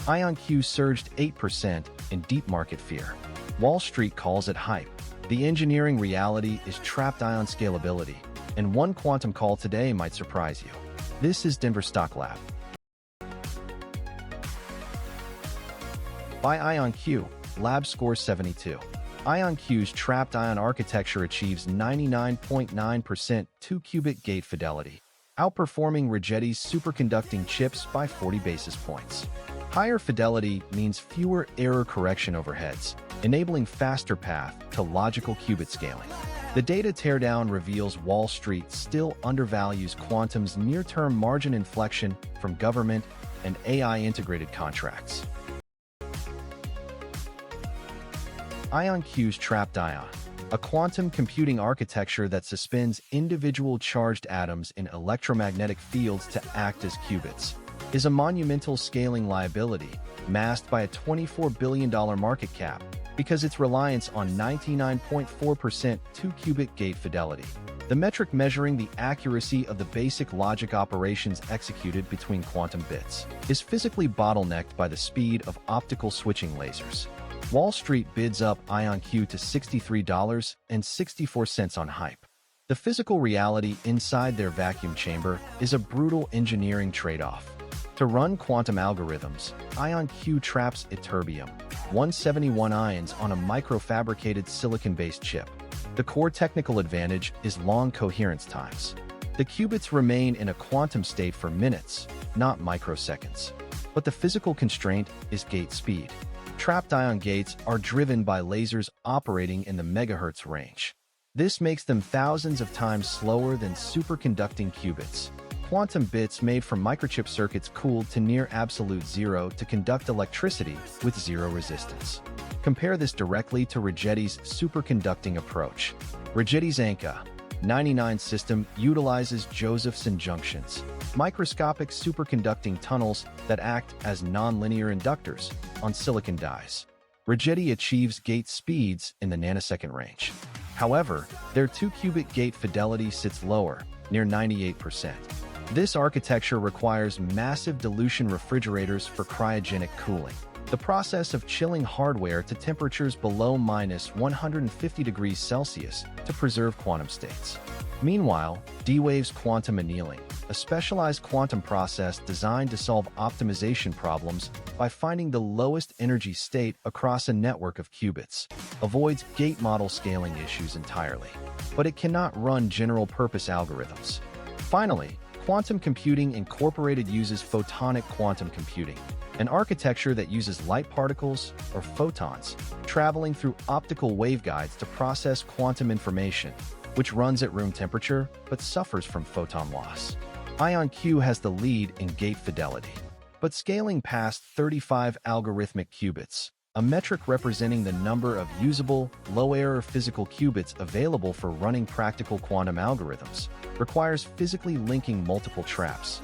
IonQ surged 8% in deep market fear. Wall Street calls it hype. The engineering reality is trapped ion scalability, and one quantum call today might surprise you. This is Denver Stock Lab. By IonQ, Lab scores 72. IonQ's trapped ion architecture achieves 99.9% 2-qubit gate fidelity, outperforming Rigetti's superconducting chips by 40 basis points. Higher fidelity means fewer error correction overheads, enabling faster path to logical qubit scaling. The data teardown reveals Wall Street still undervalues quantum's near-term margin inflection from government and AI-integrated contracts. IonQ's trapped ion, a quantum computing architecture that suspends individual charged atoms in electromagnetic fields to act as qubits, is a monumental scaling liability masked by a $24 billion market cap because its reliance on 99.4% 2-qubit gate fidelity, the metric measuring the accuracy of the basic logic operations executed between quantum bits, is physically bottlenecked by the speed of optical switching lasers. Wall Street bids up IonQ to $63.64 on hype. The physical reality inside their vacuum chamber is a brutal engineering trade-off. To run quantum algorithms, IonQ traps ytterbium-171 ions on a microfabricated silicon-based chip. The core technical advantage is long coherence times. The qubits remain in a quantum state for minutes, not microseconds. But the physical constraint is gate speed. Trapped ion gates are driven by lasers operating in the megahertz range. This makes them thousands of times slower than superconducting qubits. Quantum bits made from microchip circuits cooled to near absolute zero to conduct electricity with zero resistance. Compare this directly to Rigetti's superconducting approach. Rigetti's IonQ-99 system utilizes Josephson junctions, microscopic superconducting tunnels that act as nonlinear inductors on silicon dies. Rigetti achieves gate speeds in the nanosecond range. However, their 2-qubit gate fidelity sits lower, near 98%. This architecture requires massive dilution refrigerators for cryogenic cooling, the process of chilling hardware to temperatures below -150 degrees Celsius to preserve quantum states. Meanwhile, D-Wave's quantum annealing, a specialized quantum process designed to solve optimization problems by finding the lowest energy state across a network of qubits, avoids gate model scaling issues entirely. But it cannot run general-purpose algorithms. Finally, Quantum Computing Incorporated uses photonic quantum computing, an architecture that uses light particles, or photons, traveling through optical waveguides to process quantum information, which runs at room temperature but suffers from photon loss. IonQ has the lead in gate fidelity, but scaling past 35 algorithmic qubits, a metric representing the number of usable, low-error physical qubits available for running practical quantum algorithms, requires physically linking multiple traps.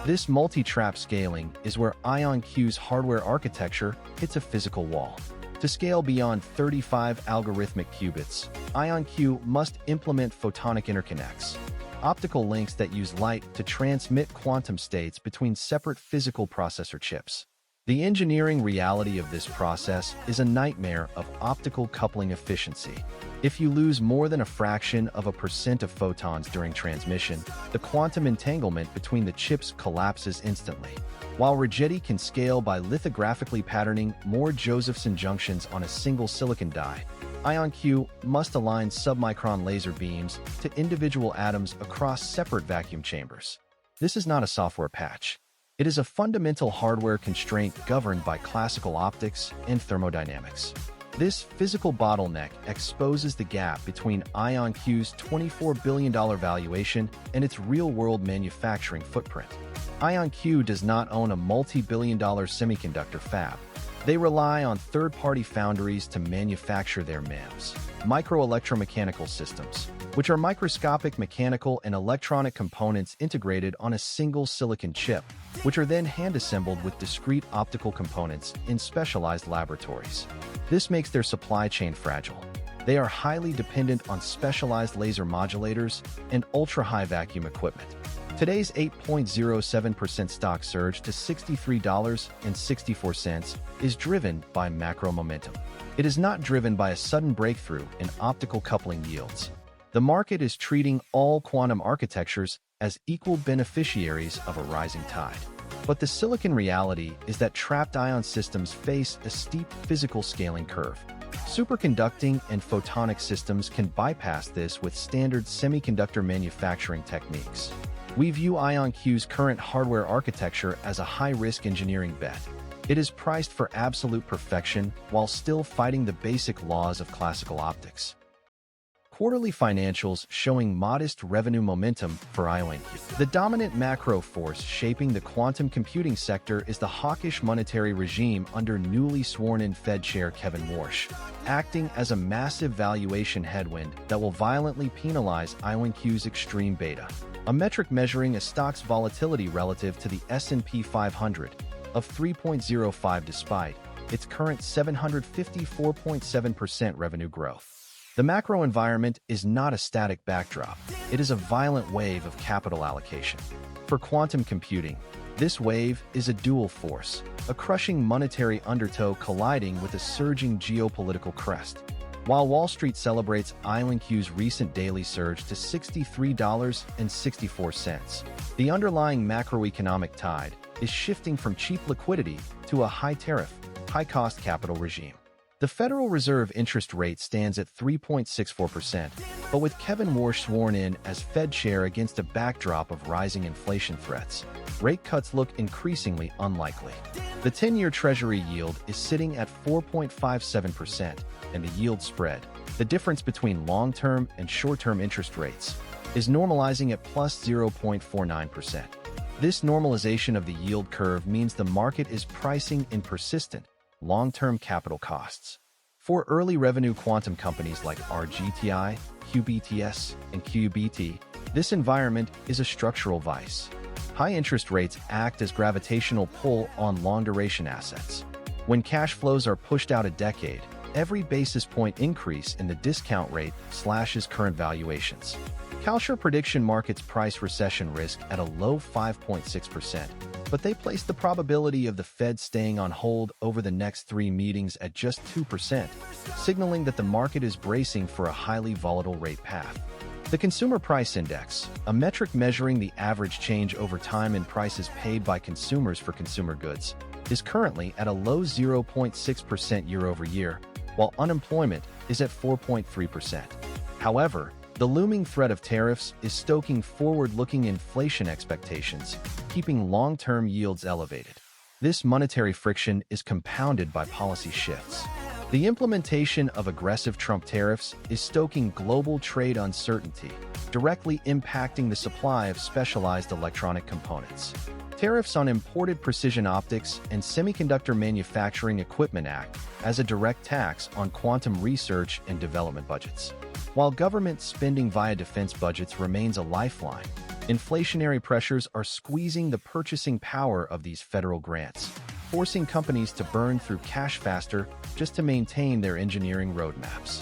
This multi-trap scaling is where IonQ's hardware architecture hits a physical wall. To scale beyond 35 algorithmic qubits, IonQ must implement photonic interconnects, optical links that use light to transmit quantum states between separate physical processor chips. The engineering reality of this process is a nightmare of optical coupling efficiency. If you lose more than a fraction of a percent of photons during transmission, the quantum entanglement between the chips collapses instantly. While Rigetti can scale by lithographically patterning more Josephson junctions on a single silicon die, IonQ must align submicron laser beams to individual atoms across separate vacuum chambers. This is not a software patch. It is a fundamental hardware constraint governed by classical optics and thermodynamics. This physical bottleneck exposes the gap between IonQ's $24 billion valuation and its real-world manufacturing footprint. IonQ does not own a multi-billion-dollar semiconductor fab. They rely on third-party foundries to manufacture their MEMS, microelectromechanical systems, which are microscopic mechanical and electronic components integrated on a single silicon chip, which are then hand-assembled with discrete optical components in specialized laboratories. This makes their supply chain fragile. They are highly dependent on specialized laser modulators and ultra-high vacuum equipment. Today's 8.07% stock surge to $63.64 is driven by macro momentum. It is not driven by a sudden breakthrough in optical coupling yields. The market is treating all quantum architectures as equal beneficiaries of a rising tide. But the silicon reality is that trapped ion systems face a steep physical scaling curve. Superconducting and photonic systems can bypass this with standard semiconductor manufacturing techniques. We view IonQ's current hardware architecture as a high-risk engineering bet. It is priced for absolute perfection while still fighting the basic laws of classical optics. Quarterly financials showing modest revenue momentum for IonQ. The dominant macro force shaping the quantum computing sector is the hawkish monetary regime under newly sworn-in Fed Chair Kevin Warsh, acting as a massive valuation headwind that will violently penalize IonQ's extreme beta, a metric measuring a stock's volatility relative to the S&P 500 of 3.05 despite its current 754.7% revenue growth. The macro environment is not a static backdrop. It is a violent wave of capital allocation. For quantum computing, this wave is a dual force, a crushing monetary undertow colliding with a surging geopolitical crest. While Wall Street celebrates IonQ's recent daily surge to $63.64, the underlying macroeconomic tide is shifting from cheap liquidity to a high-tariff, high-cost capital regime. The Federal Reserve interest rate stands at 3.64%, but with Kevin Warsh sworn in as Fed chair against a backdrop of rising inflation threats, rate cuts look increasingly unlikely. The 10-year Treasury yield is sitting at 4.57%, and the yield spread, the difference between long-term and short-term interest rates, is normalizing at plus 0.49%. This normalization of the yield curve means the market is pricing in persistent, long-term capital costs. For early revenue quantum companies like RGTI, QBTS, and QBT, this environment is a structural vice. High interest rates act as gravitational pull on long-duration assets. When cash flows are pushed out a decade, every basis point increase in the discount rate slashes current valuations. Kalshire prediction markets price recession risk at a low 5.6%, but they place the probability of the Fed staying on hold over the next 3 meetings at just 2%, signaling that the market is bracing for a highly volatile rate path. The Consumer Price Index, a metric measuring the average change over time in prices paid by consumers for consumer goods, is currently at a low 0.6% year-over-year, while unemployment is at 4.3%. However, the looming threat of tariffs is stoking forward-looking inflation expectations, keeping long-term yields elevated. This monetary friction is compounded by policy shifts. The implementation of aggressive Trump tariffs is stoking global trade uncertainty, directly impacting the supply of specialized electronic components. Tariffs on imported precision optics and semiconductor manufacturing equipment act as a direct tax on quantum research and development budgets. While government spending via defense budgets remains a lifeline, inflationary pressures are squeezing the purchasing power of these federal grants, forcing companies to burn through cash faster just to maintain their engineering roadmaps.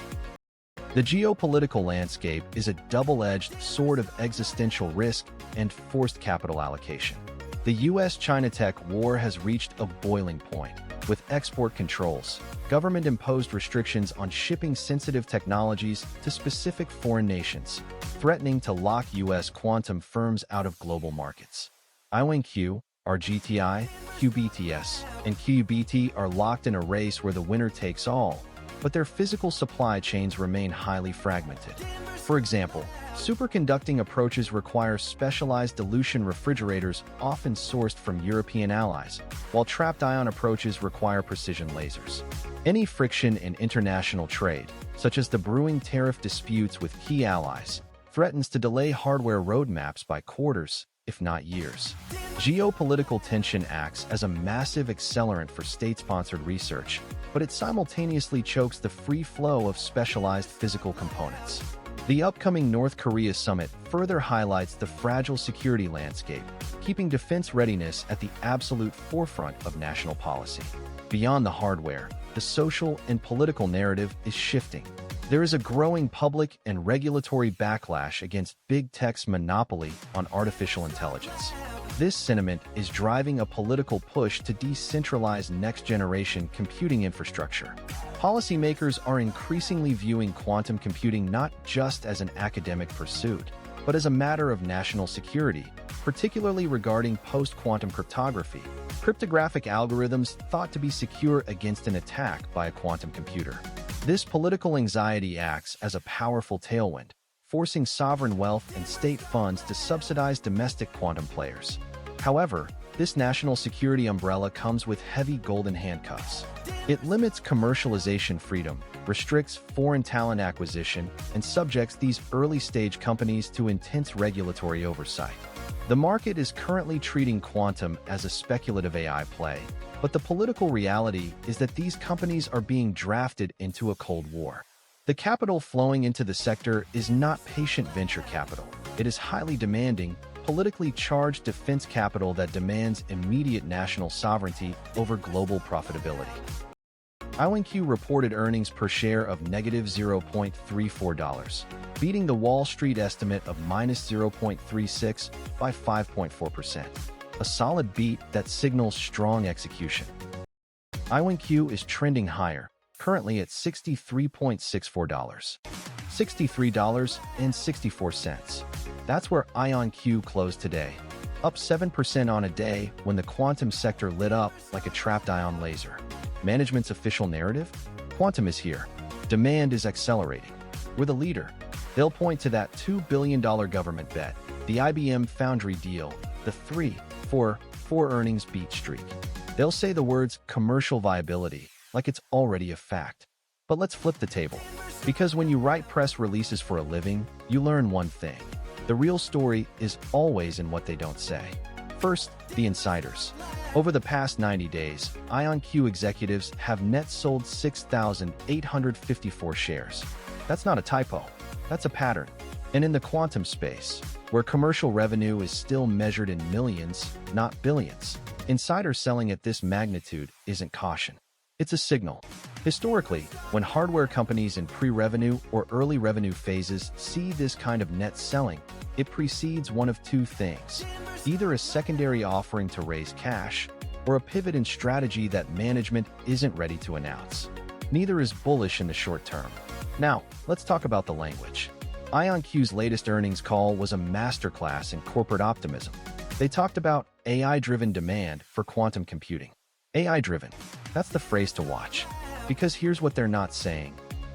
The geopolitical landscape is a double-edged sword of existential risk and forced capital allocation. The US-China tech war has reached a boiling point, with export controls, government-imposed restrictions on shipping sensitive technologies to specific foreign nations, threatening to lock US quantum firms out of global markets. IonQ, RGTI, QBTS, and QBT are locked in a race where the winner takes all, but their physical supply chains remain highly fragmented. For example, superconducting approaches require specialized dilution refrigerators often sourced from European allies, while trapped ion approaches require precision lasers. Any friction in international trade, such as the brewing tariff disputes with key allies, threatens to delay hardware roadmaps by quarters, if not years. Geopolitical tension acts as a massive accelerant for state-sponsored research, but it simultaneously chokes the free flow of specialized physical components. The upcoming North Korea summit further highlights the fragile security landscape, keeping defense readiness at the absolute forefront of national policy. Beyond the hardware, the social and political narrative is shifting. There is a growing public and regulatory backlash against big tech's monopoly on artificial intelligence. This sentiment is driving a political push to decentralize next-generation computing infrastructure. Policymakers are increasingly viewing quantum computing not just as an academic pursuit, but as a matter of national security, particularly regarding post-quantum cryptography, cryptographic algorithms thought to be secure against an attack by a quantum computer. This political anxiety acts as a powerful tailwind, forcing sovereign wealth and state funds to subsidize domestic quantum players. However, this national security umbrella comes with heavy golden handcuffs. It limits commercialization freedom, restricts foreign talent acquisition, and subjects these early-stage companies to intense regulatory oversight. The market is currently treating quantum as a speculative AI play, but the political reality is that these companies are being drafted into a Cold War. The capital flowing into the sector is not patient venture capital. It is highly demanding, politically charged defense capital that demands immediate national sovereignty over global profitability. IonQ reported earnings per share of negative $0.34, beating the Wall Street estimate of minus 0.36 by 5.4%. A solid beat that signals strong execution. IonQ is trending higher, currently at $63.64. $63.64. That's where IonQ closed today, up 7% on a day when the quantum sector lit up like a trapped ion laser. Management's official narrative? Quantum is here. Demand is accelerating. We're the leader. They'll point to that $2 billion government bet, the IBM Foundry deal, the 3-4 earnings beat streak. They'll say the words commercial viability like it's already a fact. But let's flip the table. Because when you write press releases for a living, you learn one thing. The real story is always in what they don't say. First, the insiders. Over the past 90 days, IonQ executives have net sold 6,854 shares. That's not a typo. That's a pattern. And in the quantum space, where commercial revenue is still measured in millions, not billions, insider selling at this magnitude isn't caution. It's a signal. Historically, when hardware companies in pre-revenue or early revenue phases see this kind of net selling, it precedes one of two things: either a secondary offering to raise cash, or a pivot in strategy that management isn't ready to announce. Neither is bullish in the short term. Now, let's talk about the language. IonQ's latest earnings call was a masterclass in corporate optimism. They talked about AI-driven demand for quantum computing. AI-driven. That's the phrase to watch. Because here's what they're not saying.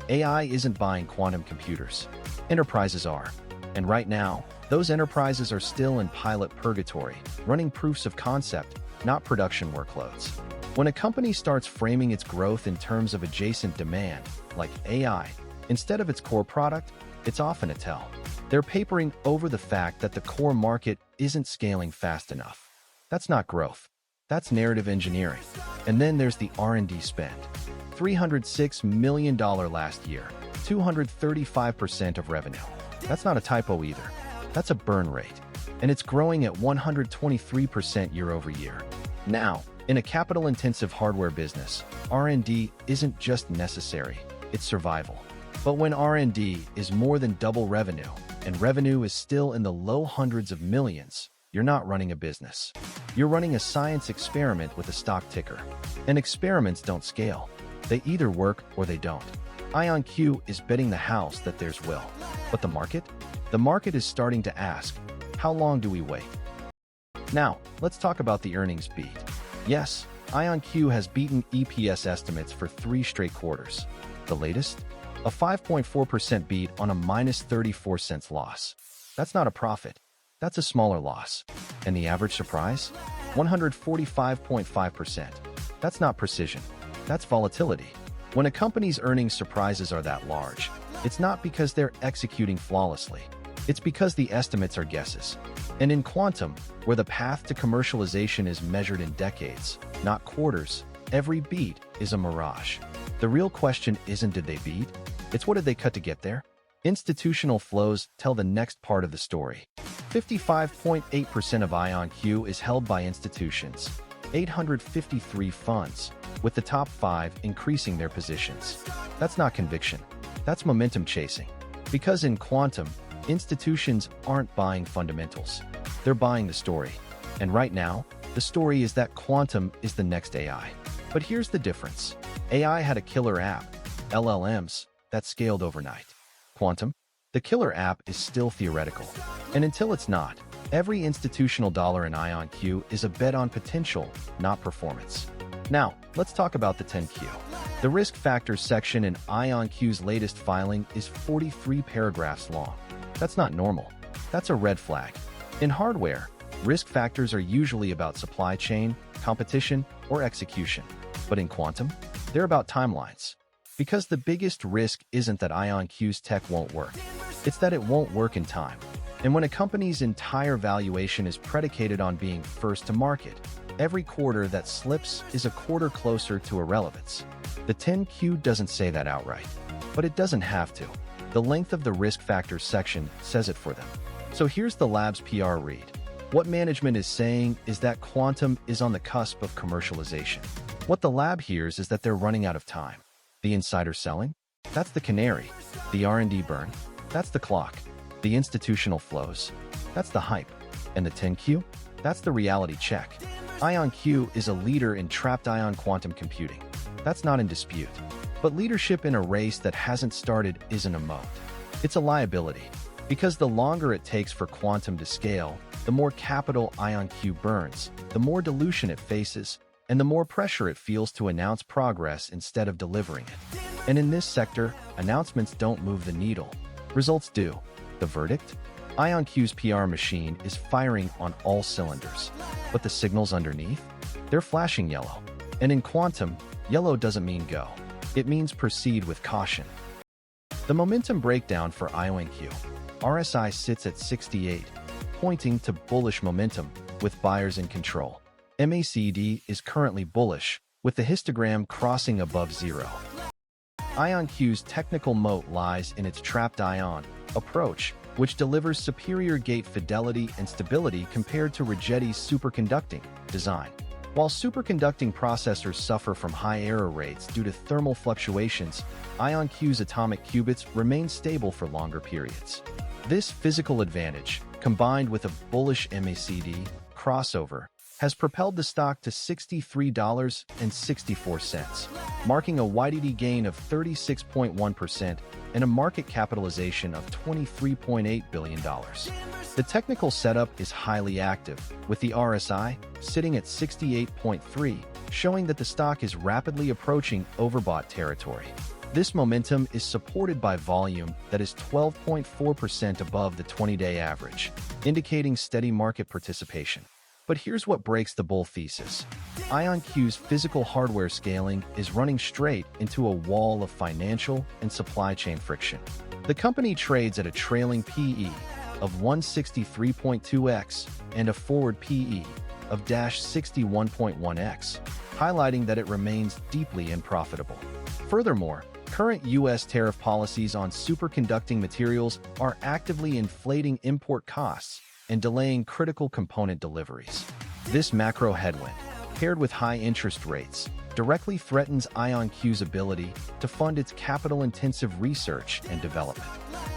AI isn't buying quantum computers. Enterprises are. And right now, those enterprises are still in pilot purgatory, running proofs of concept, not production workloads. When a company starts framing its growth in terms of adjacent demand, like AI, instead of its core product, it's often a tell. They're papering over the fact that the core market isn't scaling fast enough. That's not growth. That's narrative engineering. And then there's the R&D spend. $306 million last year, 235% of revenue. That's not a typo either. That's a burn rate. And it's growing at 123% year over year. Now, in a capital-intensive hardware business, R&D isn't just necessary, it's survival. But when R&D is more than double revenue, and revenue is still in the low hundreds of millions, you're not running a business. You're running a science experiment with a stock ticker. And experiments don't scale. They either work or they don't. IonQ is betting the house that there's will. But the market? The market is starting to ask, how long do we wait? Now, let's talk about the earnings beat. Yes, IonQ has beaten EPS estimates for 3 straight quarters. The latest? A 5.4% beat on a minus 34 cents loss. That's not a profit. That's a smaller loss. And the average surprise? 145.5%. That's not precision. That's volatility. When a company's earnings surprises are that large, it's not because they're executing flawlessly. It's because the estimates are guesses. And in quantum, where the path to commercialization is measured in decades, not quarters, every beat is a mirage. The real question isn't did they beat? It's what did they cut to get there? Institutional flows tell the next part of the story. 55.8% of IonQ is held by institutions, 853 funds, with the top 5 increasing their positions. That's not conviction. That's momentum chasing. Because in quantum, institutions aren't buying fundamentals. They're buying the story. And right now, the story is that quantum is the next AI. But here's the difference. AI had a killer app, LLMs, that scaled overnight. Quantum, the killer app is still theoretical. And until it's not, every institutional dollar in IonQ is a bet on potential, not performance. Now, let's talk about the 10Q. The risk factors section in IonQ's latest filing is 43 paragraphs long. That's not normal. That's a red flag. In hardware, risk factors are usually about supply chain, competition, or execution. But in quantum, they're about timelines. Because the biggest risk isn't that IonQ's tech won't work. It's that it won't work in time. And when a company's entire valuation is predicated on being first to market, every quarter that slips is a quarter closer to irrelevance. The 10Q doesn't say that outright, but it doesn't have to. The length of the risk factors section says it for them. So here's the lab's PR read. What management is saying is that quantum is on the cusp of commercialization. What the lab hears is that they're running out of time. The insider selling? That's the canary. The R&D burn? That's the clock. The institutional flows? That's the hype. And the 10Q? That's the reality check. IonQ is a leader in trapped ion quantum computing. That's not in dispute. But leadership in a race that hasn't started isn't a moat. It's a liability. Because the longer it takes for quantum to scale, the more capital IonQ burns, the more dilution it faces, and the more pressure it feels to announce progress instead of delivering it. And in this sector, announcements don't move the needle. Results do. The verdict? IonQ's PR machine is firing on all cylinders. But the signals underneath? They're flashing yellow. And in quantum, yellow doesn't mean go. It means proceed with caution. The momentum breakdown for IonQ. RSI sits at 68, pointing to bullish momentum, with buyers in control. MACD is currently bullish, with the histogram crossing above zero. IonQ's technical moat lies in its trapped ion approach, which delivers superior gate fidelity and stability compared to Rigetti's superconducting design. While superconducting processors suffer from high error rates due to thermal fluctuations, IonQ's atomic qubits remain stable for longer periods. This physical advantage, combined with a bullish MACD crossover, has propelled the stock to $63.64, marking a YTD gain of 36.1% and a market capitalization of $23.8 billion. The technical setup is highly active, with the RSI sitting at 68.3, showing that the stock is rapidly approaching overbought territory. This momentum is supported by volume that is 12.4% above the 20-day average, indicating steady market participation. But here's what breaks the bull thesis. IonQ's physical hardware scaling is running straight into a wall of financial and supply chain friction. The company trades at a trailing PE of 163.2x and a forward PE of -61.1x, highlighting that it remains deeply unprofitable. Furthermore, current U.S. tariff policies on superconducting materials are actively inflating import costs and delaying critical component deliveries. This macro headwind, paired with high interest rates, directly threatens IonQ's ability to fund its capital-intensive research and development.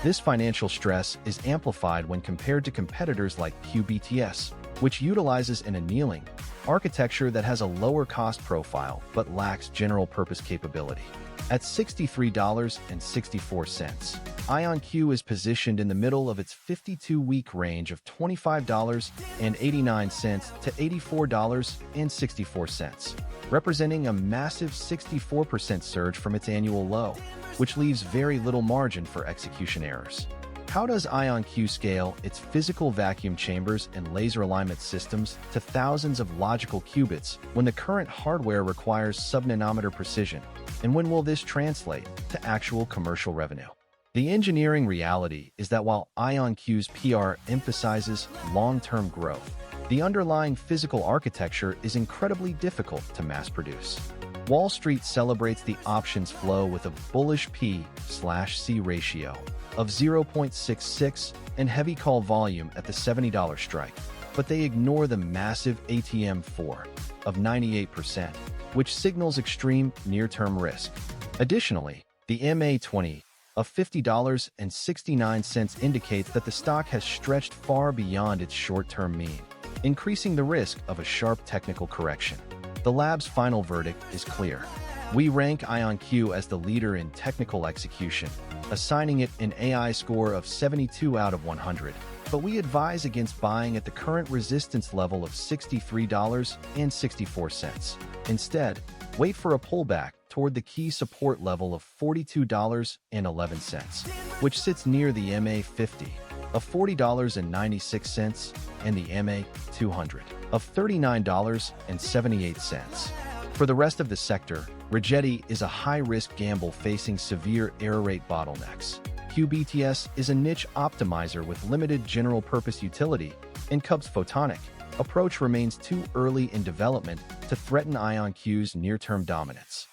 This financial stress is amplified when compared to competitors like QBTS, which utilizes an annealing architecture that has a lower cost profile but lacks general-purpose capability. At $63.64, IonQ is positioned in the middle of its 52-week range of $25.89 to $84.64, representing a massive 64% surge from its annual low, which leaves very little margin for execution errors. How does IonQ scale its physical vacuum chambers and laser alignment systems to thousands of logical qubits when the current hardware requires sub-nanometer precision? And when will this translate to actual commercial revenue? The engineering reality is that while IonQ's PR emphasizes long-term growth, the underlying physical architecture is incredibly difficult to mass produce. Wall Street celebrates the options flow with a bullish P/C ratio of 0.66 and heavy call volume at the $70 strike, but they ignore the massive ATM4 of 98%, which signals extreme near-term risk. Additionally, the MA20 of $50.69 indicates that the stock has stretched far beyond its short-term mean, increasing the risk of a sharp technical correction. The lab's final verdict is clear. We rank IonQ as the leader in technical execution, assigning it an AI score of 72 out of 100, but we advise against buying at the current resistance level of $63.64. Instead, wait for a pullback toward the key support level of $42.11, which sits near the MA50 of $40.96 and the MA200 of $39.78. For the rest of the sector, Rigetti is a high-risk gamble facing severe error rate bottlenecks. QBTS is a niche optimizer with limited general-purpose utility, and Cub's photonic approach remains too early in development to threaten IonQ's near-term dominance.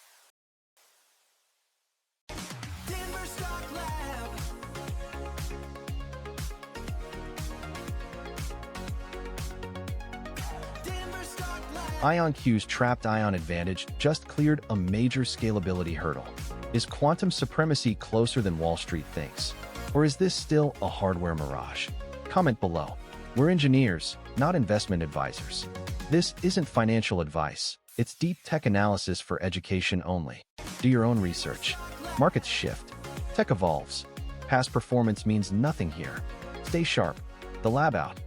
IonQ's trapped ion advantage just cleared a major scalability hurdle. Is quantum supremacy closer than Wall Street thinks? Or is this still a hardware mirage? Comment below. We're engineers, not investment advisors. This isn't financial advice. It's deep tech analysis for education only. Do your own research. Markets shift. Tech evolves. Past performance means nothing here. Stay sharp. The lab out.